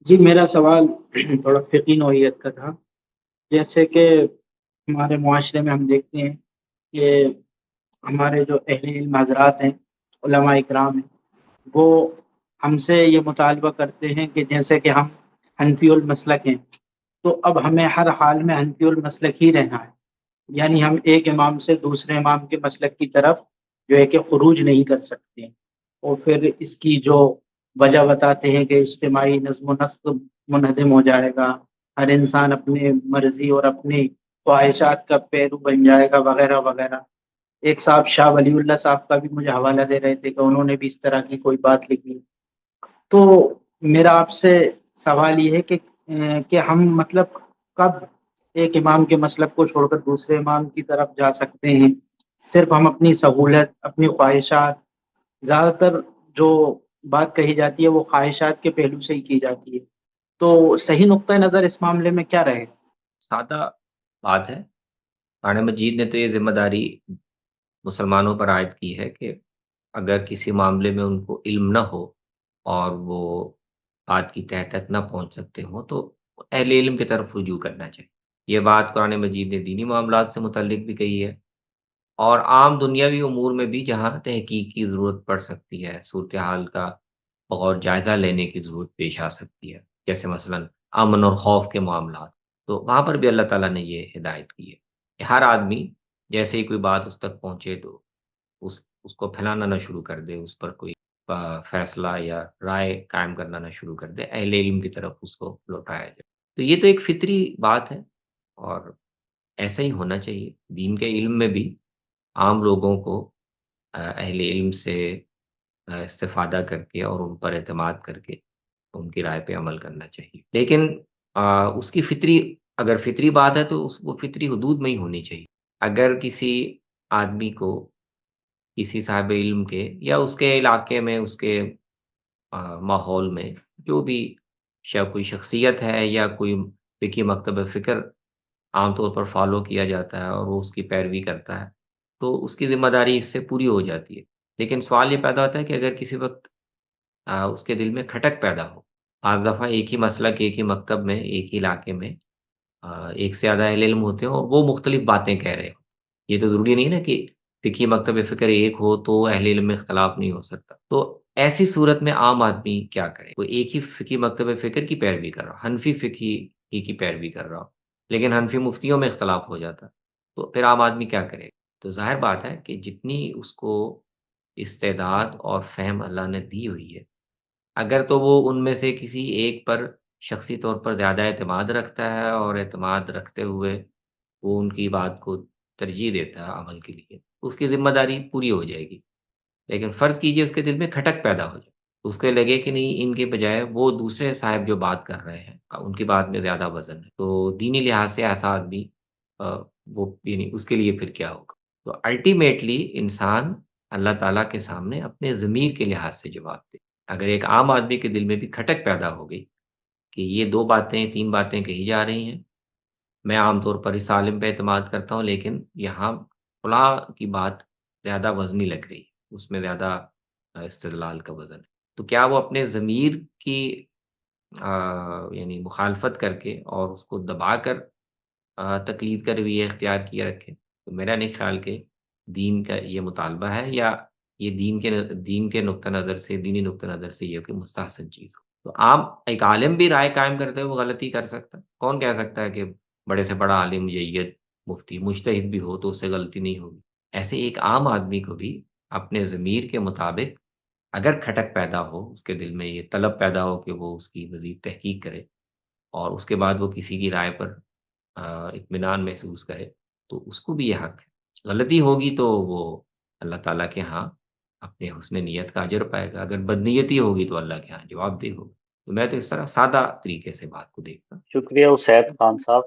جی، میرا سوال تھوڑا فقہی نوعیت کا تھا۔ جیسے کہ ہمارے معاشرے میں ہم دیکھتے ہیں کہ ہمارے جو اہل علم حضرات ہیں، علماء اکرام ہیں، وہ ہم سے یہ مطالبہ کرتے ہیں کہ جیسے کہ ہم حنفی المسلک ہیں، تو اب ہمیں ہر حال میں حنفی المسلک ہی رہنا ہے۔ یعنی ہم ایک امام سے دوسرے امام کے مسلک کی طرف جو ہے کہ خروج نہیں کر سکتے ہیں۔ اور پھر اس کی جو وجہ بتاتے ہیں کہ اجتماعی نظم و نسق منہدم ہو جائے گا، ہر انسان اپنی مرضی اور اپنی خواہشات کا پیرو بن جائے گا وغیرہ وغیرہ۔ ایک صاحب شاہ ولی اللہ صاحب کا بھی مجھے حوالہ دے رہے تھے کہ انہوں نے بھی اس طرح کی کوئی بات لکھی۔ تو میرا آپ سے سوال یہ ہے کہ ہم مطلب کب ایک امام کے مسلک کو چھوڑ کر دوسرے امام کی طرف جا سکتے ہیں؟ صرف ہم اپنی سہولت، اپنی خواہشات، زیادہ تر جو بات کہی جاتی ہے وہ خواہشات کے پہلو سے ہی کی جاتی ہے، تو صحیح نقطہ نظر اس معاملے میں کیا رہے گا؟ سادہ بات ہے۔ قرآن مجید نے تو یہ ذمہ داری مسلمانوں پر عائد کی ہے کہ اگر کسی معاملے میں ان کو علم نہ ہو اور وہ بات کی تہ تک نہ پہنچ سکتے ہوں تو اہل علم کی طرف رجوع کرنا چاہیے۔ یہ بات قرآن مجید نے دینی معاملات سے متعلق بھی کہی ہے، اور عام دنیاوی امور میں بھی جہاں تحقیق کی ضرورت پڑ سکتی ہے، صورتحال کا بغور جائزہ لینے کی ضرورت پیش آ سکتی ہے، جیسے مثلا امن اور خوف کے معاملات، تو وہاں پر بھی اللہ تعالیٰ نے یہ ہدایت کی ہے کہ ہر آدمی جیسے ہی کوئی بات اس تک پہنچے تو اس کو پھیلانا نہ شروع کر دے، اس پر کوئی فیصلہ یا رائے قائم کرنا نہ شروع کر دے، اہل علم کی طرف اس کو لوٹایا جائے۔ تو یہ تو ایک فطری بات ہے، اور ایسا ہی ہونا چاہیے۔ دین کے علم میں بھی عام لوگوں کو اہل علم سے استفادہ کر کے اور ان پر اعتماد کر کے ان کی رائے پہ عمل کرنا چاہیے، لیکن اس کی فطری اگر فطری بات ہے تو وہ فطری حدود میں ہی ہونی چاہیے۔ اگر کسی آدمی کو کسی صاحب علم کے یا اس کے علاقے میں اس کے ماحول میں جو بھی کوئی شخصیت ہے یا کوئی فقہی مکتب فکر عام طور پر فالو کیا جاتا ہے اور وہ اس کی پیروی کرتا ہے، تو اس کی ذمہ داری اس سے پوری ہو جاتی ہے۔ لیکن سوال یہ پیدا ہوتا ہے کہ اگر کسی وقت اس کے دل میں کھٹک پیدا ہو، بعض دفعہ ایک ہی مسلک، ایک ہی مکتب میں، ایک ہی علاقے میں ایک سے زیادہ اہل علم ہوتے ہیں اور وہ مختلف باتیں کہہ رہے ہوں۔ یہ تو ضروری نہیں نا کہ فقہی مکتب فکر ایک ہو تو اہل علم میں اختلاف نہیں ہو سکتا۔ تو ایسی صورت میں عام آدمی کیا کرے؟ وہ ایک ہی فقہی مکتب فکر کی پیروی کر رہا ہو، حنفی فقہی ہی کی پیروی کر رہا ہو، لیکن حنفی مفتیوں میں اختلاف ہو جاتا، تو پھر عام آدمی کیا کرے؟ تو ظاہر بات ہے کہ جتنی اس کو استعداد اور فہم اللہ نے دی ہوئی ہے، اگر تو وہ ان میں سے کسی ایک پر شخصی طور پر زیادہ اعتماد رکھتا ہے اور اعتماد رکھتے ہوئے وہ ان کی بات کو ترجیح دیتا ہے عمل کے لیے، اس کی ذمہ داری پوری ہو جائے گی۔ لیکن فرض کیجئے اس کے دل میں کھٹک پیدا ہو جائے، اس کو لگے کہ نہیں، ان کے بجائے وہ دوسرے صاحب جو بات کر رہے ہیں ان کی بات میں زیادہ وزن ہے، تو دینی لحاظ سے ایسا آدمی وہ یعنی اس کے لیے پھر کیا ہوگا؟ تو الٹیمیٹلی انسان اللہ تعالیٰ کے سامنے اپنے ضمیر کے لحاظ سے جواب دے۔ اگر ایک عام آدمی کے دل میں بھی کھٹک پیدا ہو گئی کہ یہ 2 باتیں 3 باتیں کہی جا رہی ہیں، میں عام طور پر اس عالم پہ اعتماد کرتا ہوں، لیکن یہاں فلاں کی بات زیادہ وزنی لگ رہی ہے، اس میں زیادہ استدلال کا وزن ہے، تو کیا وہ اپنے ضمیر کی یعنی مخالفت کر کے اور اس کو دبا کر تقلید کا رویہ اختیار کیے رکھے؟ تو میرا نہیں خیال کہ دین کا یہ مطالبہ ہے، یا یہ دین کے نقطہ نظر سے، دینی نقطہ نظر سے یہ کہ مستحسن چیز ہو۔ تو عام ایک عالم بھی رائے قائم کرتے ہوئے وہ غلطی کر سکتا ہے۔ کون کہہ سکتا ہے کہ بڑے سے بڑا عالم، جید، مفتی، مجتہد بھی ہو تو اس سے غلطی نہیں ہوگی؟ ایسے ایک عام آدمی کو بھی اپنے ضمیر کے مطابق اگر کھٹک پیدا ہو، اس کے دل میں یہ طلب پیدا ہو کہ وہ اس کی مزید تحقیق کرے اور اس کے بعد وہ کسی کی رائے پر اطمینان محسوس کرے، تو اس کو بھی یہ حق ہے۔ غلطی ہوگی تو وہ اللہ تعالیٰ کے ہاں اپنے حسن نیت کا اجر پائے گا، اگر بدنیتی ہوگی تو اللہ کے ہاں جواب دہ ہوگا۔ تو میں تو اس طرح سادہ طریقے سے بات کو دیکھتا ہوں۔ شکریہ عسید خان صاحب۔